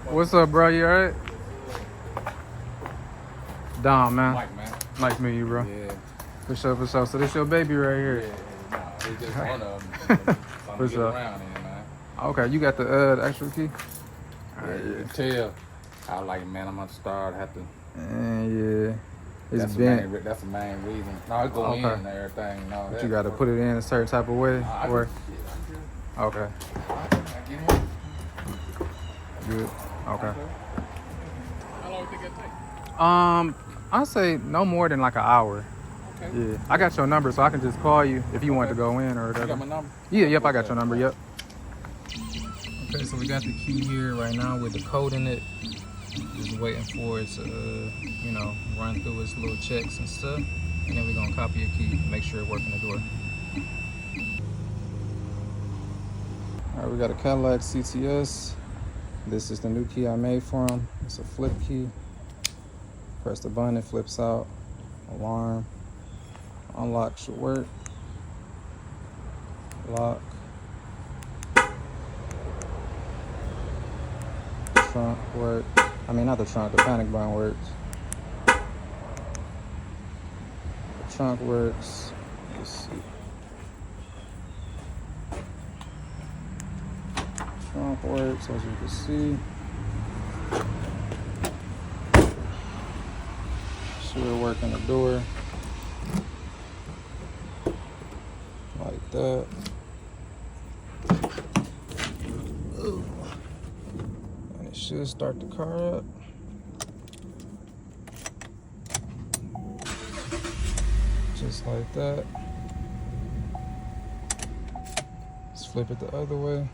What's up, bro? You alright? Dom, man. Mike, man. Nice meeting you, bro. Yeah. For sure, for sure. So this your baby right here. Yeah, nah, it's just one of them. So I'm For get sure. around here, man. Okay, you got the extra key? Yeah, you can tell. I was like, man, I'm gonna start. Have to. And yeah, it's That's bent. that's the main reason. No, it go in Okay. and everything. No, But you got to put it in a certain type of way. Or okay, good. Okay. How long you think it take? I'd say no more than like an hour. Okay. Yeah, I got your number, so I can just call you if you want to go in or You whatever. got my number? Yeah, yep, I got your number, yep. Okay, so we got the key here right now with the code in it. Just waiting for it to, you know, run through its little checks and stuff. And then we're gonna copy a key, make sure it works in the door. All right, we got a Cadillac CTS. This is the new key I made for him. It's a flip key. Press the button, it flips out. Alarm. Unlock should work. Lock. Trunk work. I mean, not the trunk, the panic button works. The trunk works. Let's see. Trunk works, as you can see. Should work in the door. Like that. And it should start the car up. Just like that. Let's flip it the other way.